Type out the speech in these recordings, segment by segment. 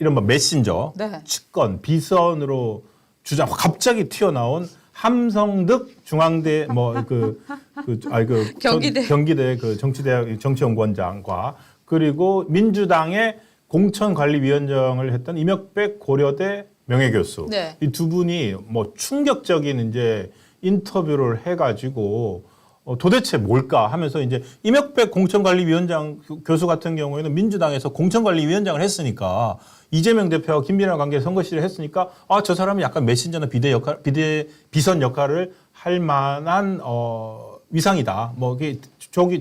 이른바 메신저, 네. 측근, 비선으로 주장 갑자기 튀어나온 함성득 중앙대 경기대 그 정치대학 정치연구원장과 그리고 민주당의 공천관리위원장을 했던 임혁백 고려대 명예교수 네. 이 두 분이 뭐 충격적인 이제 인터뷰를 해가지고 도대체 뭘까 하면서 이제 임혁백 공천관리위원장 교수 같은 경우에는 민주당에서 공천관리위원장을 했으니까 이재명 대표와 김민아 관계 선거실을 했으니까 아, 저 사람이 약간 메신저나 비선 역할을 할 만한 위상이다. 뭐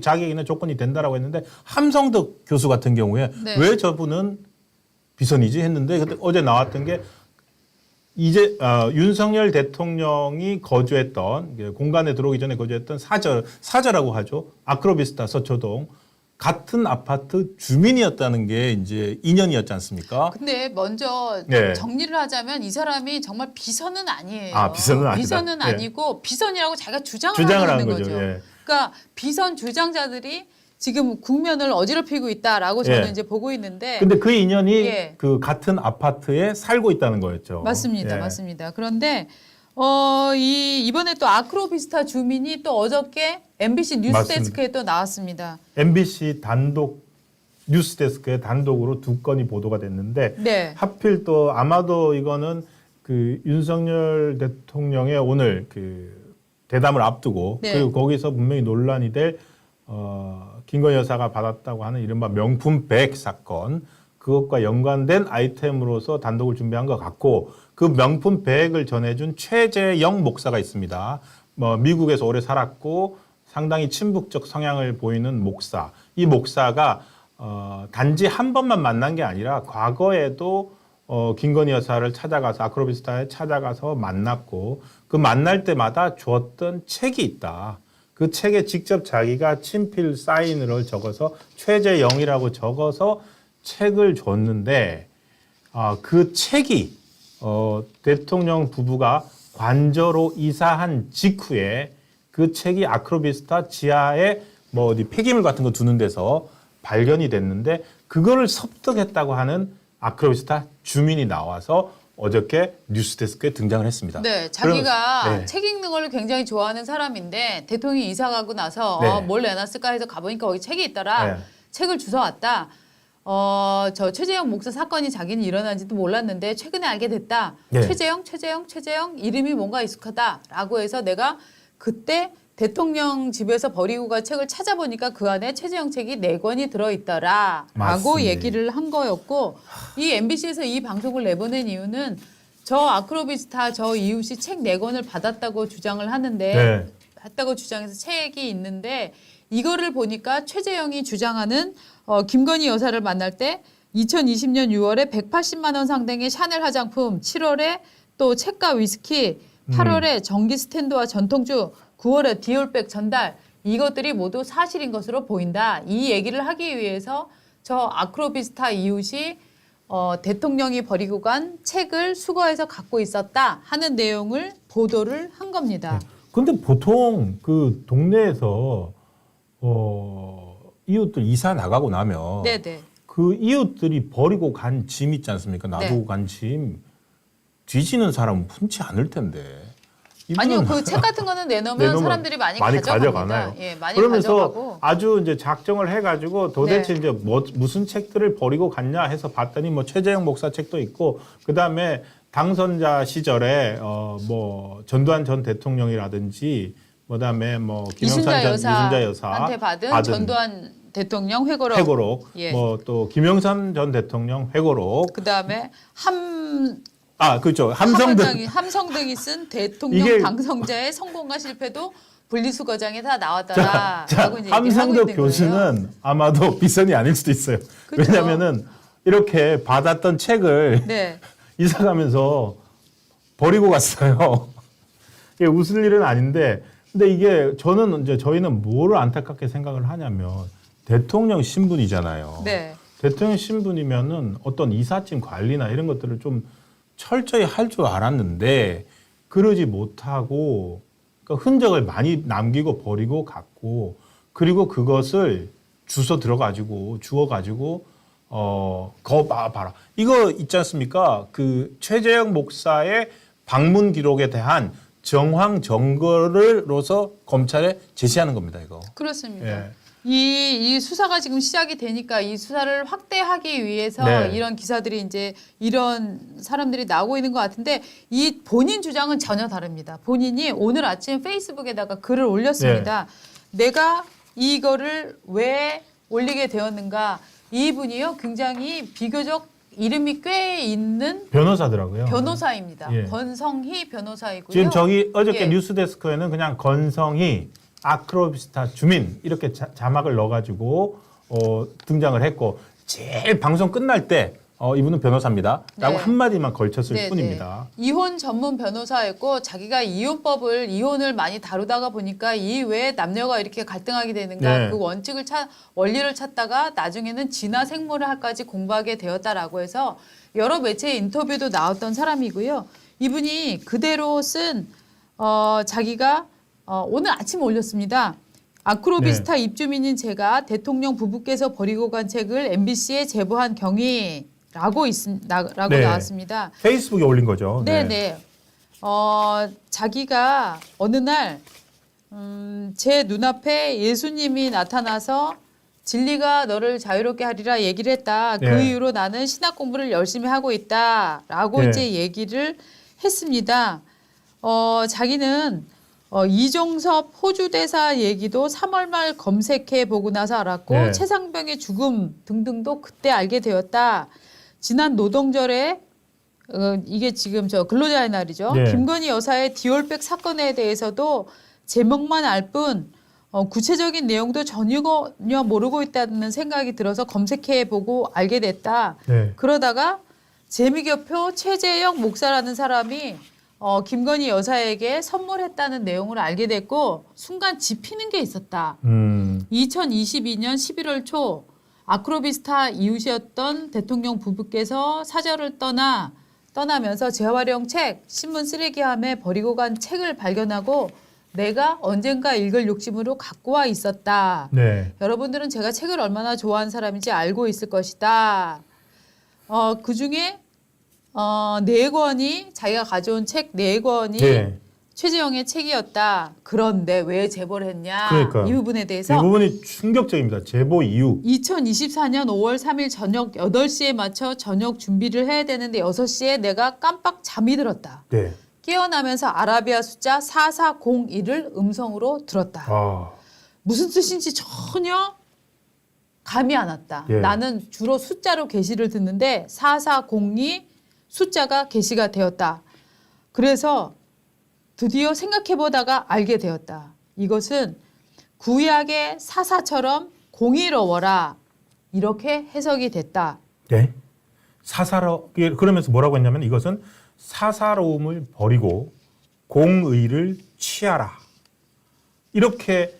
자기에게는 조건이 된다라고 했는데 함성득 교수 같은 경우에 네. 왜 저분은 비선이지 했는데 그때 어제 나왔던 게 이제 윤석열 대통령이 거주했던 공간에 들어오기 전에 거주했던 사저라고 하죠. 아크로비스타 서초동 같은 아파트 주민이었다는 게 이제 인연이었지 않습니까? 근데 먼저 네. 정리를 하자면 이 사람이 정말 비선은 아니에요. 아, 비선은 아니다. 비선은 네. 아니고 비선이라고 자기가 주장을 주장을 하고 있는 하는 거죠. 거죠. 예. 그러니까 비선 주장자들이 지금 국면을 어지럽히고 있다라고 저는 예. 이제 보고 있는데. 근데 그 인연이 예. 그 같은 아파트에 살고 있다는 거였죠. 맞습니다. 예. 맞습니다. 그런데 이번에 또 아크로비스타 주민이 또 어저께 MBC 뉴스데스크에 또 나왔습니다. MBC 단독 뉴스데스크에 단독으로 두 건이 보도가 됐는데 네. 하필 또 아마도 이거는 그 윤석열 대통령의 오늘 그 대담을 앞두고 네. 그리고 거기서 분명히 논란이 될 김건희 여사가 받았다고 하는 이른바 명품 백 사건 그것과 연관된 아이템으로서 단독을 준비한 것 같고 그 명품 백을 전해준 최재영 목사가 있습니다. 뭐 미국에서 오래 살았고 상당히 친북적 성향을 보이는 목사. 이 목사가 단지 한 번만 만난 게 아니라 과거에도 김건희 여사를 찾아가서 아크로비스타에 찾아가서 만났고 그 만날 때마다 주었던 책이 있다. 그 책에 직접 자기가 친필 사인을 적어서 최재영이라고 적어서 책을 줬는데 그 책이 대통령 부부가 관저로 이사한 직후에 그 책이 아크로비스타 지하에 뭐 어디 폐기물 같은 거 두는 데서 발견이 됐는데 그거를 섭득했다고 하는 아크로비스타 주민이 나와서 어저께 뉴스데스크에 등장을 했습니다. 네, 자기가 네. 책 읽는 걸 굉장히 좋아하는 사람인데 대통령이 이사 가고 나서 네. 뭘 내놨을까 해서 가보니까 거기 책이 있더라. 네. 책을 주워왔다. 저 최재형 목사 사건이 자기는 일어난지도 몰랐는데 최근에 알게 됐다. 네. 최재형 이름이 뭔가 익숙하다라고 해서 내가 그때 대통령 집에서 버리고 간 책을 찾아보니까 그 안에 최재형 책이 4권이 들어있더라 라고 맞습니다. 얘기를 한 거였고 이 MBC에서 이 방송을 내보낸 이유는 저 아크로비스타 저 이웃이 책 4권을 받았다고 주장을 하는데 네. 받았다고 주장해서 책이 있는데 이거를 보니까 최재형이 주장하는 김건희 여사를 만날 때 2020년 6월에 180만 원 상당의 샤넬 화장품, 7월에 또 책과 위스키, 8월에 전기 스탠드와 전통주, 9월에 디올백 전달 이것들이 모두 사실인 것으로 보인다. 이 얘기를 하기 위해서 저 아크로비스타 이웃이 대통령이 버리고 간 책을 수거해서 갖고 있었다 하는 내용을 보도를 한 겁니다. 근데 보통 그 동네에서 이웃들 이사 나가고 나면 네네. 그 이웃들이 버리고 간 짐 있지 않습니까? 놔두고 네. 간 짐 뒤지는 사람은 흔치 않을 텐데. 아니요, 이분은 그 책 같은 거는 내놓으면 내놓으면 사람들이 많이 가져가나요? 가져갑니다. 예, 많이 그러면서 가져가고. 아주 이제 작정을 해가지고 도대체 네. 이제 무슨 책들을 버리고 갔냐 해서 봤더니 뭐 최재형 목사 책도 있고 그 다음에 당선자 시절에 뭐 전두환 전 대통령이라든지 그다음에 뭐 이순자 이순자 여사한테 여사 받은 전두환 대통령 회고록. 회고록, 예. 뭐 또 김영삼 전 대통령 회고록, 그다음에 그렇죠. 함성등 함성등이 쓴 대통령 이게- 당선자의 성공과 실패도 분리수거장에 다 나왔더라. 자, 라고 이제 얘기를 하고 함성득 있는 거예요. 교수는 아마도 비선이 아닐 수도 있어요. 그렇죠. 왜냐하면은 이렇게 받았던 책을 네. 이사 가면서 버리고 갔어요. 이게 웃을 일은 아닌데, 근데 이게 저희는 뭐를 안타깝게 생각을 하냐면 대통령 신분이잖아요. 네. 대통령 신분이면은 어떤 이삿짐 관리나 이런 것들을 좀 철저히 할 줄 알았는데 그러지 못하고 그러니까 흔적을 많이 남기고 버리고 갔고 그리고 그것을 주워가지고 거 봐라. 이거 있지 않습니까? 그 최재형 목사의 방문 기록에 대한 정황 증거를로서 검찰에 제시하는 겁니다. 이거. 그렇습니다. 예. 이 수사가 지금 시작이 되니까 이 수사를 확대하기 위해서 네. 이런 기사들이 이제 이런 사람들이 나오고 있는 것 같은데 이 본인 주장은 전혀 다릅니다. 본인이 오늘 아침 페이스북에다가 글을 올렸습니다. 내가 이거를 왜 올리게 되었는가? 이분이요 굉장히 비교적 이름이 꽤 있는 변호사더라고요. 변호사입니다. 예. 권성희 변호사이고요. 지금 저기 어저께 예. 뉴스데스크에는 그냥 건성이 아크로비스타 주민 이렇게 자막을 넣어가지고 등장을 했고 제일 방송 끝날 때 이분은 변호사입니다. 라고 네. 한마디만 걸쳤을 네, 뿐입니다. 네. 이혼 전문 변호사였고 자기가 이혼을 많이 다루다가 보니까 이 왜 남녀가 이렇게 갈등하게 되는가 네. 그 원리를 찾다가 나중에는 진화 생물학까지 공부하게 되었다라고 해서 여러 매체의 인터뷰도 나왔던 사람이고요. 이분이 그대로 쓴 자기가 오늘 아침에 올렸습니다. 아크로비스타 입주민인 제가 대통령 부부께서 버리고 간 책을 MBC에 제보한 경위라고 네. 나왔습니다. 페이스북에 올린 거죠. 네네. 자기가 어느 날 제 눈앞에 예수님이 나타나서 진리가 너를 자유롭게 하리라 얘기를 했다. 그 네. 이후로 나는 신학 공부를 열심히 하고 있다라고 네. 이제 얘기를 했습니다. 자기는 이종섭 호주 대사 얘기도 3월 말 검색해 보고 나서 알았고 네. 최상병의 죽음 등등도 그때 알게 되었다. 지난 노동절에 이게 지금 저 근로자의 날이죠. 네. 김건희 여사의 디올백 사건에 대해서도 제목만 알 뿐 구체적인 내용도 전혀 모르고 있다는 생각이 들어서 검색해 보고 알게 됐다. 네. 그러다가 재미교표 최재형 목사라는 사람이 김건희 여사에게 선물했다는 내용을 알게 됐고 순간 짚히는 게 있었다. 2022년 11월 초 아크로비스타 이웃이었던 대통령 부부께서 사저를 떠나면서 재활용 책, 신문 쓰레기함에 버리고 간 책을 발견하고 내가 언젠가 읽을 욕심으로 갖고 와 있었다. 네. 여러분들은 제가 책을 얼마나 좋아하는 사람인지 알고 있을 것이다. 그중에 4권이 자기가 가져온 책 4권이 네. 최재형의 책이었다. 그런데 왜 제보를 했냐? 그러니까요. 이 부분에 이 대해서 부분이 충격적입니다. 제보 이유. 2024년 5월 3일 저녁 8시에 맞춰 저녁 준비를 해야 되는데 6시에 내가 깜빡 잠이 들었다. 네. 깨어나면서 아라비아 숫자 4401을 음성으로 들었다. 무슨 뜻인지 전혀 감이 안 왔다. 예. 나는 주로 숫자로 게시를 듣는데 4402 숫자가 게시가 되었다. 그래서 드디어 생각해보다가 알게 되었다. 이것은 구약의 사사처럼 공의로워라. 이렇게 해석이 됐다. 네. 그러면서 뭐라고 했냐면 이것은 사사로움을 버리고 공의를 취하라. 이렇게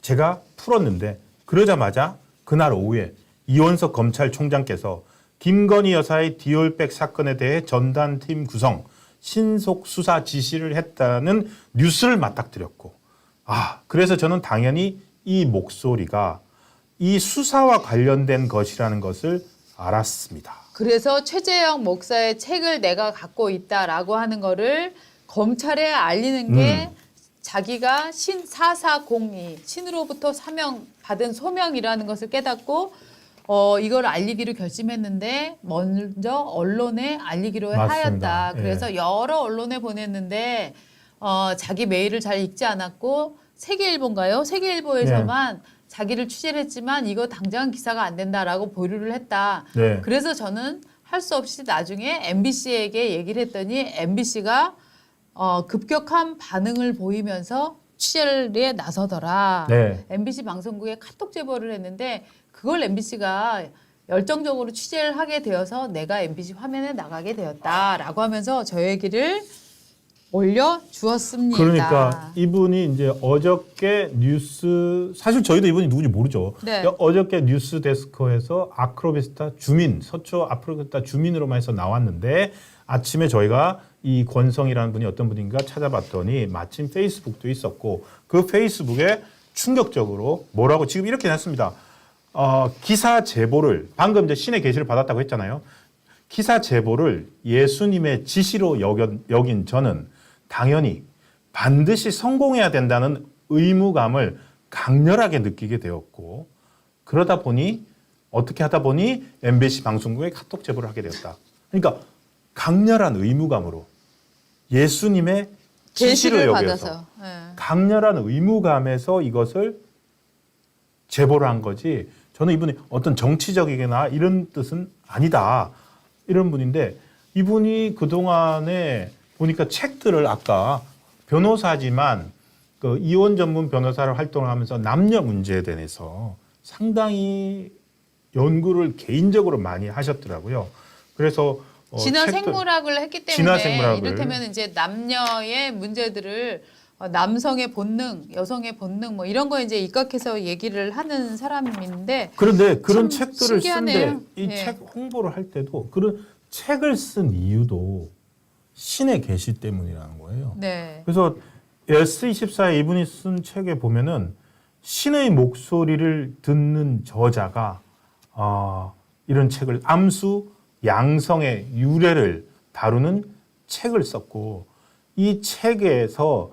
제가 풀었는데 그러자마자 그날 오후에 이원석 검찰총장께서 김건희 여사의 디올백 사건에 대해 전담팀 구성, 신속 수사 지시를 했다는 뉴스를 맞닥뜨렸고 그래서 저는 당연히 이 목소리가 이 수사와 관련된 것이라는 것을 알았습니다. 그래서 최재형 목사의 책을 내가 갖고 있다라고 하는 거를 검찰에 알리는 게 자기가 신 4402 신으로부터 사명 받은 소명이라는 것을 깨닫고 이걸 알리기로 결심했는데 먼저 언론에 알리기로 맞습니다. 하였다. 그래서 여러 언론에 보냈는데 자기 메일을 잘 읽지 않았고 세계일보인가요? 세계일보에서만 자기를 취재를 했지만 이거 당장 기사가 안 된다라고 보류를 했다. 네. 그래서 저는 할 수 없이 나중에 MBC에게 얘기를 했더니 MBC가 급격한 반응을 보이면서 취재에 나서더라. 네. MBC 방송국에 카톡 제보를 했는데 그걸 MBC가 열정적으로 취재를 하게 되어서 내가 MBC 화면에 나가게 되었다라고 하면서 저 얘기를 올려주었습니다. 그러니까 이분이 이제 어저께 뉴스 사실 저희도 이분이 누군지 모르죠. 네. 어저께 뉴스 데스크에서 아크로비스타 주민 서초 아크로비스타 주민으로만 해서 나왔는데 아침에 저희가 이 권성이라는 분이 어떤 분인가 찾아봤더니 마침 페이스북도 있었고 그 페이스북에 충격적으로 뭐라고 지금 이렇게 냈습니다. 기사 제보를 방금 이제 신의 계시를 받았다고 했잖아요. 기사 제보를 예수님의 지시로 여긴 저는 당연히 반드시 성공해야 된다는 의무감을 강렬하게 느끼게 되었고, 그러다 보니 어떻게 하다 보니 MBC 방송국에 카톡 제보를 하게 되었다. 그러니까 강렬한 의무감으로 예수님의 지시를 여겨서 받아서. 네. 강렬한 의무감에서 이것을 제보를 한 거지, 저는 이분이 어떤 정치적이거나 이런 뜻은 아니다, 이런 분인데, 이분이 그동안에 보니까 책들을, 아까 변호사지만 그 이혼 전문 변호사를 활동을 하면서 남녀 문제에 대해서 상당히 연구를 개인적으로 많이 하셨더라고요. 그래서 진화 책들, 생물학을 했기 진화 때문에 생물학을. 이를테면 이제 남녀의 문제들을 남성의 본능, 여성의 본능 뭐 이런 거 이제 입각해서 얘기를 하는 사람인데, 그런데 그런 참 책들을 신기하네요. 쓴데 이 예. 책 홍보를 할 때도 그런 책을 쓴 이유도 신의 계시 때문이라는 거예요. 네. 그래서 S24에 이분이 쓴 책에 보면은 신의 목소리를 듣는 저자가 이런 책을, 암수 양성의 유래를 다루는 책을 썼고, 이 책에서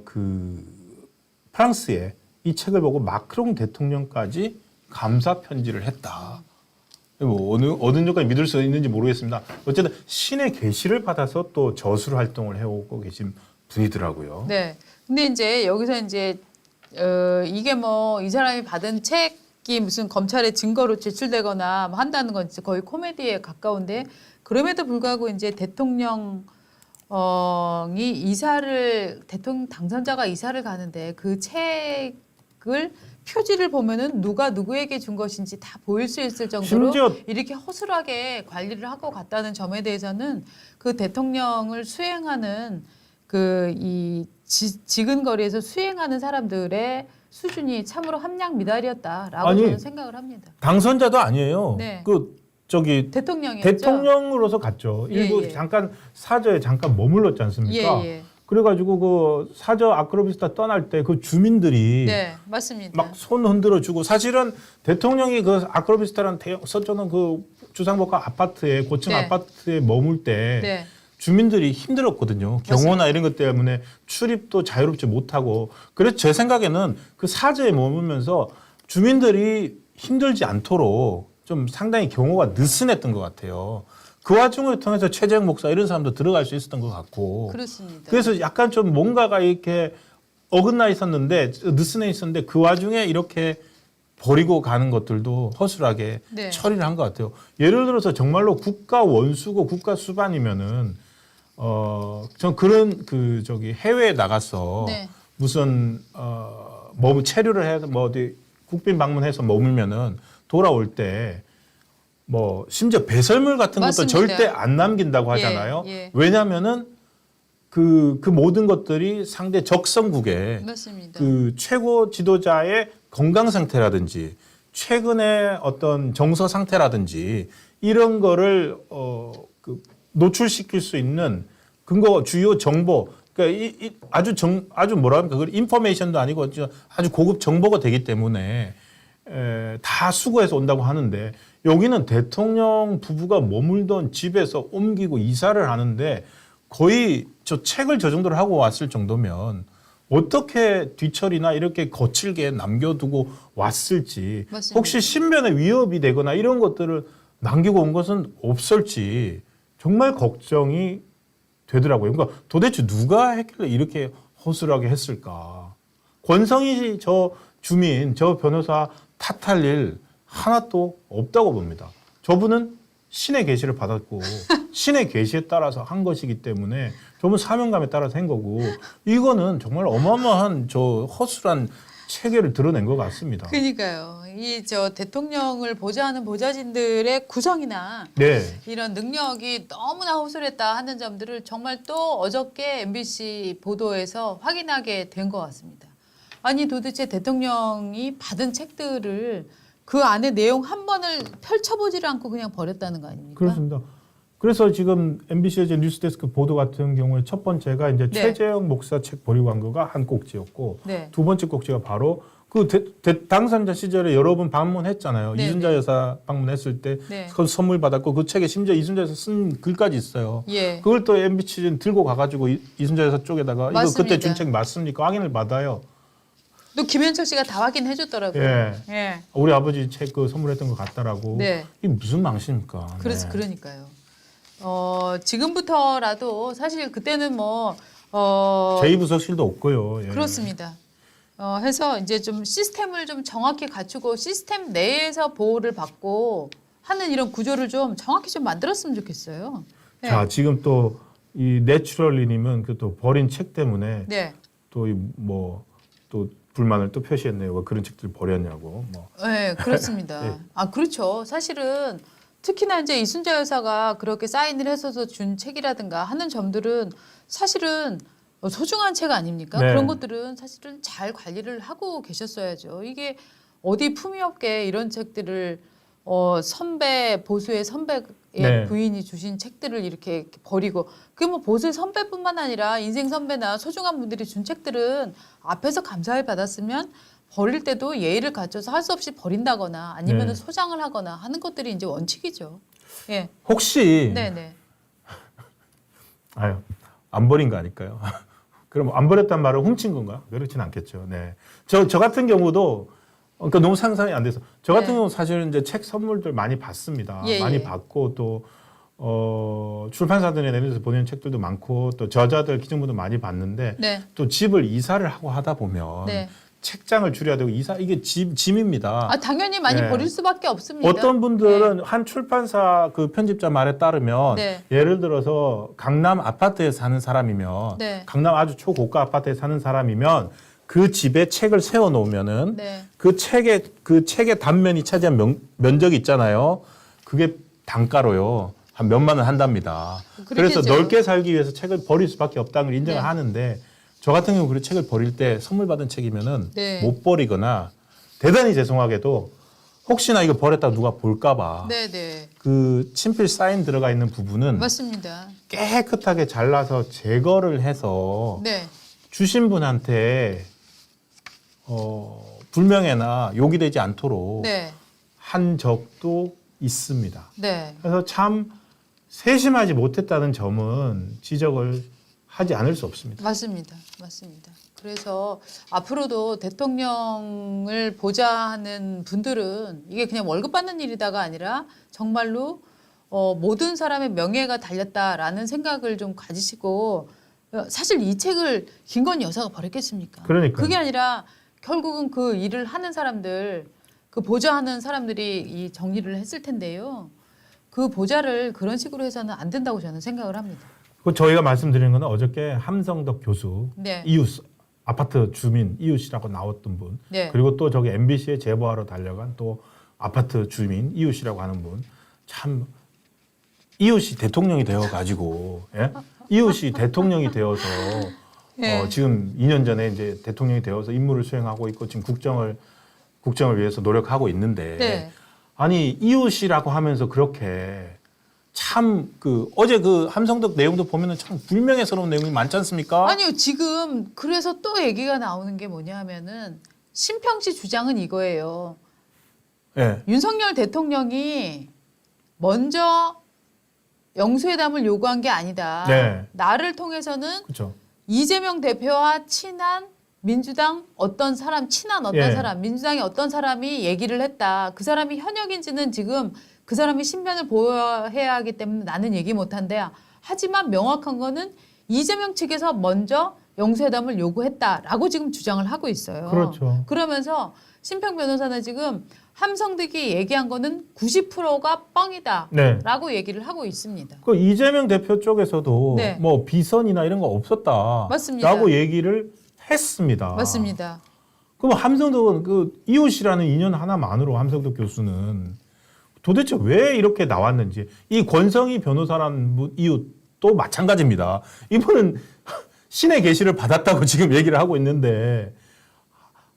그 프랑스에 이 책을 보고 마크롱 대통령까지 감사 편지를 했다. 뭐 어느 정도까지 믿을 수 있는지 모르겠습니다. 어쨌든 신의 계시를 받아서 또 저술 활동을 해오고 계신 분이더라고요. 네. 근데 이제 여기서 이제 이게 뭐 이 사람이 받은 책이 무슨 검찰의 증거로 제출되거나 뭐 한다는 건 진짜 거의 코미디에 가까운데, 그럼에도 불구하고 이제 대통령 대통령 당선자가 이사를 가는데 그 책을 표지를 보면은 누가 누구에게 준 것인지 다 보일 수 있을 정도로 심지어 이렇게 허술하게 관리를 하고 갔다는 점에 대해서는 그 대통령을 수행하는 그 이 지근거리에서 수행하는 사람들의 수준이 참으로 함량미달이었다라고 아니, 저는 생각을 합니다. 당선자도 아니에요. 네. 대통령이었죠. 대통령으로서 갔죠. 예, 일부 예. 잠깐 사저에 잠깐 머물렀지 않습니까? 예, 예. 그래가지고 그 사저 아크로비스타 떠날 때 그 주민들이 네, 맞습니다. 막 손 흔들어 주고, 사실은 대통령이 그 아크로비스타라는 서초는 그 주상복합 아파트에, 고층 네. 아파트에 머물 때 네. 주민들이 힘들었거든요. 경호나 이런 것 때문에 출입도 자유롭지 못하고. 그래서 제 생각에는 그 사저에 머물면서 주민들이 힘들지 않도록 좀 상당히 경호가 느슨했던 것 같아요. 그 와중을 통해서 최재형 목사 이런 사람도 들어갈 수 있었던 것 같고. 그렇습니다. 그래서 약간 좀 뭔가가 이렇게 어긋나 있었는데, 느슨해 있었는데, 그 와중에 이렇게 버리고 가는 것들도 허술하게 네. 처리를 한 것 같아요. 예를 들어서 정말로 국가 원수고 국가 수반이면은 전 그런 해외에 나가서 네. 무슨 뭐 체류를 해서 뭐 어디 국빈 방문해서 머물면은 돌아올 때 뭐 심지어 배설물 같은 것도 맞습니다. 절대 안 남긴다고 하잖아요. 예, 예. 왜냐하면은 그 모든 것들이 상대 적성국에 맞습니다. 그 최고 지도자의 건강 상태라든지 최근의 어떤 정서 상태라든지 이런 거를 노출시킬 수 있는 근거 주요 정보, 그러니까 아주 뭐라 합니까? 그 인포메이션도 아니고 아주 고급 정보가 되기 때문에 다 수거해서 온다고 하는데, 여기는 대통령 부부가 머물던 집에서 옮기고 이사를 하는데 거의 저 책을 저 정도로 하고 왔을 정도면 어떻게 뒤처리나 이렇게 거칠게 남겨두고 왔을지, 맞습니다. 혹시 신변에 위협이 되거나 이런 것들을 남기고 온 것은 없을지 정말 걱정이 되더라고요. 그러니까 도대체 누가 했길래 이렇게 허술하게 했을까? 권성희 저 주민, 저 변호사 탓할 일 하나도 없다고 봅니다. 저분은 신의 계시를 받았고 신의 계시에 따라서 한 것이기 때문에 저분 사명감에 따라서 한 거고, 이거는 정말 어마어마한 저 허술한 체계를 드러낸 것 같습니다. 그러니까요. 이 대통령을 보좌하는 보좌진들의 구성이나 네. 이런 능력이 너무나 허술했다 하는 점들을 정말 또 어저께 MBC 보도에서 확인하게 된 것 같습니다. 아니 도대체 대통령이 받은 책들을 그 안에 내용 한 번을 펼쳐보지를 않고 그냥 버렸다는 거 아닙니까? 그렇습니다. 그래서 지금 MBC의 뉴스데스크 보도 같은 경우에 첫 번째가 이제 네. 최재형 목사 책 버리고 간 거가 한 꼭지였고, 네. 두 번째 꼭지가 바로 그 당선자 시절에 여러 번 방문했잖아요. 네, 이순자 네. 여사 방문했을 때 네. 그 선물 받았고 그 책에 심지어 이순자 여사 쓴 글까지 있어요. 예. 그걸 또 MB 취재는 들고 가가지고 이순자 여사 쪽에다가 이거 맞습니다. 그때 준 책 맞습니까? 확인을 받아요. 또 김현철 씨가 다 확인해 줬더라고요. 예. 예. 우리 아버지 책 그 선물했던 것 같다라고. 네. 이게 무슨 망신입니까? 그래서 네. 그러니까요. 지금부터라도 사실 그때는 뭐 제2부서실도 없고요. 예. 그렇습니다. 해서 이제 좀 시스템을 좀 정확히 갖추고 시스템 내에서 보호를 받고 하는 이런 구조를 좀 정확히 좀 만들었으면 좋겠어요. 네. 자, 지금 또 이 내추럴리님은 그 또 버린 책 때문에 네. 또 뭐 또 불만을 또 표시했네요. 왜 그런 책들 버렸냐고. 뭐. 네, 그렇습니다. 네. 아, 그렇죠. 사실은 특히나 이제 이순자 여사가 그렇게 사인을 해서 준 책이라든가 하는 점들은 사실은 소중한 책 아닙니까? 네. 그런 것들은 사실은 잘 관리를 하고 계셨어야죠. 이게 어디 품위 없게 이런 책들을 선배 보수의 선배의 네. 부인이 주신 책들을 이렇게 버리고 그게 뭐 보수의 선배뿐만 아니라 인생 선배나 소중한 분들이 준 책들은 앞에서 감사를 받았으면 버릴 때도 예의를 갖춰서 할 수 없이 버린다거나 아니면 네. 소장을 하거나 하는 것들이 이제 원칙이죠. 예. 혹시 네네. 아유, 안 버린 거 아닐까요? 그럼 안 버렸단 말을 훔친 건가? 그렇진 않겠죠. 네. 저 같은 경우도 그러니까 너무 상상이 안 돼서 저 같은 네. 경우 사실은 이제 책 선물들 많이 받습니다. 예, 많이 예. 받고 또 출판사들에 내면서 보내는 책들도 많고 또 저자들 기증본도 많이 받는데 네. 또 집을 이사를 하고 하다 보면 네. 책장을 줄여야 되고 이게 짐입니다. 아 당연히 많이 네. 버릴 수밖에 없습니다. 어떤 분들은 한 출판사 그 편집자 말에 따르면 네. 예를 들어서 강남 아파트에 사는 사람이면 네. 강남 아주 초고가 아파트에 사는 사람이면 그 집에 책을 세워 놓으면은 네. 그 책의 단면이 차지한 면적이 있잖아요. 그게 단가로요. 한 몇만 원 한답니다. 그래서 그렇겠죠. 넓게 살기 위해서 책을 버릴 수밖에 없다는 걸 인정을 네. 하는데 저 같은 경우 그 책을 버릴 때 선물 받은 책이면은 네. 못 버리거나 대단히 죄송하게도 혹시나 이거 버렸다가 누가 볼까봐 네네. 그 친필 사인 들어가 있는 부분은 맞습니다. 깨끗하게 잘라서 제거를 해서 네. 주신 분한테 불명예나 욕이 되지 않도록 네. 한 적도 있습니다. 네. 그래서 참 세심하지 못했다는 점은 지적을 하지 않을 수 없습니다. 맞습니다. 맞습니다. 그래서 앞으로도 대통령을 보자 하는 분들은 이게 그냥 월급 받는 일이다가 아니라 정말로 모든 사람의 명예가 달렸다라는 생각을 좀 가지시고 사실 이 책을 김건희 여사가 버렸겠습니까? 그러니까요. 그게 아니라 결국은 그 일을 하는 사람들, 그 보좌하는 사람들이 이 정리를 했을 텐데요. 그 보좌를 그런 식으로 해서는 안 된다고 저는 생각을 합니다. 그 저희가 말씀드리는 건 어저께 함성덕 교수 네. 이웃 아파트 주민 이웃이라고 나왔던 분 네. 그리고 또 저기 MBC에 제보하러 달려간 또 아파트 주민 이웃이라고 하는 분 참 이웃이 대통령이 되어 가지고 예? 이웃이 대통령이 되어서 네. 지금 2년 전에 이제 대통령이 되어서 임무를 수행하고 있고 지금 국정을 위해서 노력하고 있는데 네. 아니 이웃이라고 하면서 그렇게 참 어제 그 함성덕 내용도 보면은 참 불명예스러운 내용이 많지 않습니까? 아니요, 지금 그래서 또 얘기가 나오는 게 뭐냐 하면은 신평씨 주장은 이거예요. 예. 윤석열 대통령이 먼저 영수회담을 요구한 게 아니다. 네. 나를 통해서는 그렇죠. 이재명 대표와 친한 민주당 어떤 사람, 친한 어떤 예. 사람, 민주당의 어떤 사람이 얘기를 했다. 그 사람이 현역인지는 지금 그 사람이 신변을 보호해야 하기 때문에 나는 얘기 못한대. 하지만 명확한 거는 이재명 측에서 먼저 영수회담을 요구했다라고 지금 주장을 하고 있어요. 그렇죠. 그러면서 신평 변호사는 지금 함성득이 얘기한 거는 90%가 뻥이다라고 네. 얘기를 하고 있습니다. 그 이재명 대표 쪽에서도 네. 뭐 비선이나 이런 거 없었다. 맞습니다. 라고 얘기를 했습니다. 맞습니다. 그럼 함성덕은 그 이웃이라는 인연 하나만으로 함성덕 교수는 도대체 왜 이렇게 나왔는지 이 권성희 변호사라는 이웃도 마찬가지입니다. 이분은 신의 계시를 받았다고 지금 얘기를 하고 있는데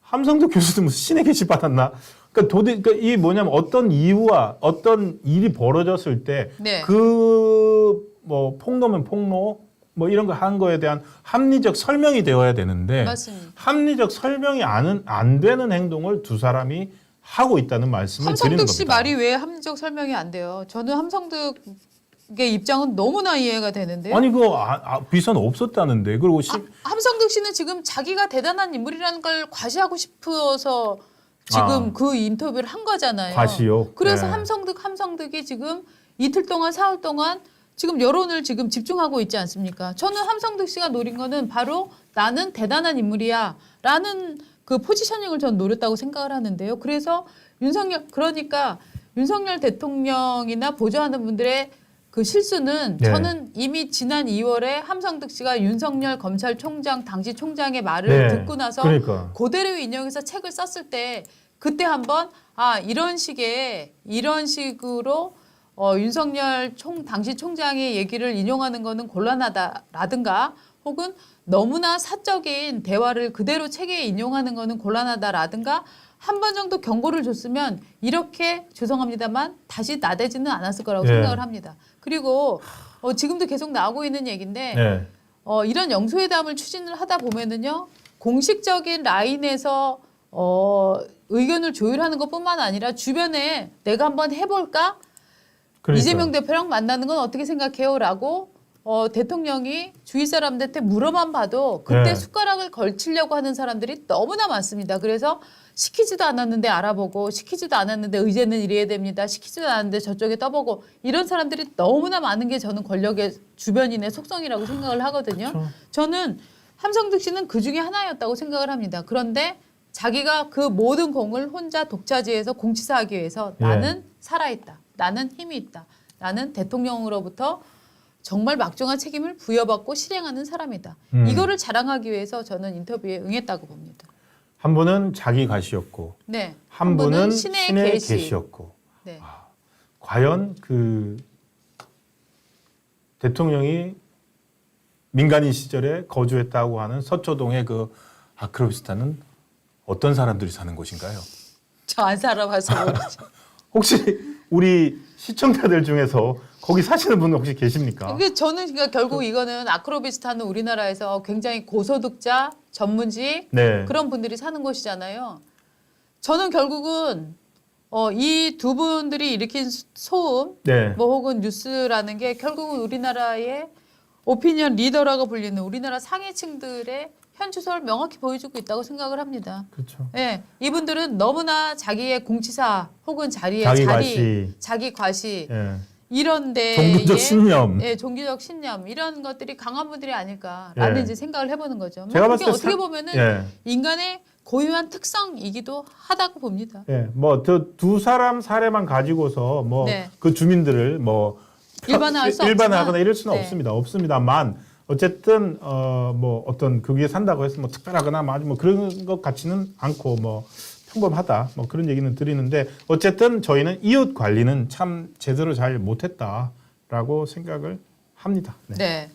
함성덕 교수도 무슨 신의 계시 받았나? 그러니까 이 뭐냐면 어떤 이유와 어떤 일이 벌어졌을 때 네. 그 뭐 폭로면 폭로, 뭐 이런 거 한 거에 대한 합리적 설명이 되어야 되는데 맞습니다. 합리적 설명이 안 되는 행동을 두 사람이 하고 있다는 말씀을 드리는 함성득 겁니다. 씨 말이 왜 합리적 설명이 안 돼요? 저는 함성득의 입장은 너무나 이해가 되는데요. 아니 그 비선 없었다는데 그리고 함성득 씨는 지금 자기가 대단한 인물이라는 걸 과시하고 싶어서 지금 그 인터뷰를 한 거잖아요. 과시요. 그래서 네. 함성득이 지금 이틀 동안 사흘 동안 지금 여론을 지금 집중하고 있지 않습니까? 저는 함성득 씨가 노린 거는 바로 나는 대단한 인물이야 라는 그 포지셔닝을 전 노렸다고 생각을 하는데요. 그래서 그러니까 윤석열 대통령이나 보좌하는 분들의 그 실수는 네. 저는 이미 지난 2월에 함성득 씨가 윤석열 검찰총장 당시 총장의 말을 네. 듣고 나서 그러니까. 그대로 인용해서 책을 썼을 때 그때 한번 이런 식으로 윤석열 당시 총장의 얘기를 인용하는 거는 곤란하다라든가 혹은 너무나 사적인 대화를 그대로 책에 인용하는 거는 곤란하다라든가 한 번 정도 경고를 줬으면 이렇게 죄송합니다만 다시 나대지는 않았을 거라고 네. 생각을 합니다. 그리고 지금도 계속 나오고 있는 얘기인데 네. 이런 영수회담을 추진을 하다 보면은요 공식적인 라인에서 의견을 조율하는 것뿐만 아니라 주변에 내가 한번 해볼까? 그러니까. 이재명 대표랑 만나는 건 어떻게 생각해요?라고 대통령이 주위 사람들한테 물어만 봐도 그때 네. 숟가락을 걸치려고 하는 사람들이 너무나 많습니다. 그래서 시키지도 않았는데 알아보고 시키지도 않았는데 의제는 이래야 됩니다. 시키지도 않았는데 저쪽에 떠보고 이런 사람들이 너무나 많은 게 저는 권력의 주변인의 속성이라고 생각을 하거든요. 그렇죠. 저는 함성득 씨는 그 중에 하나였다고 생각을 합니다. 그런데 자기가 그 모든 공을 혼자 독차지해서 공치사하기 위해서 예. 나는 살아있다. 나는 힘이 있다. 나는 대통령으로부터 정말 막중한 책임을 부여받고 실행하는 사람이다. 이거를 자랑하기 위해서 저는 인터뷰에 응했다고 봅니다. 한 분은 자기 가시였고 네. 한 분은 신의 신의 계시. 계시였고 네. 과연 그 대통령이 민간인 시절에 거주했다고 하는 서초동의 그 아크로비스타는 어떤 사람들이 사는 곳인가요? 저 안 살아봐서 모르죠. 혹시 우리 시청자들 중에서 거기 사시는 분 혹시 계십니까? 이게 저는 그러니까 결국 이거는 아크로비스타는 우리나라에서 굉장히 고소득자, 전문직 네. 그런 분들이 사는 곳이잖아요. 저는 결국은 이 두 분들이 일으킨 소음, 네. 뭐 혹은 뉴스라는 게 결국은 우리나라의 오피니언 리더라고 불리는 우리나라 상위층들의 현주소를 명확히 보여주고 있다고 생각을 합니다. 그렇죠. 예, 이분들은 너무나 자기의 공치사 혹은 자리의 자기 과시 예. 이런데 종교적 신념. 예, 종교적 신념 이런 것들이 강한 분들이 아닐까라는 예. 이제 생각을 해보는 거죠. 뭐 제가 그게 봤을 때 어떻게 보면은 예. 인간의 고유한 특성이기도 하다고 봅니다. 예. 뭐 저 두 사람 사례만 가지고서 뭐 네. 그 주민들을 뭐 일반화할 수 일반화하거나 없지만, 이럴 수는 네. 없습니다. 없습니다만 어쨌든 뭐 어떤 그 위에 산다고 해서 뭐 특별하거나 뭐 그런 것 같지는 않고 뭐 평범하다 뭐 그런 얘기는 드리는데 어쨌든 저희는 이웃 관리는 참 제대로 잘 못했다라고 생각을 합니다. 네. 네.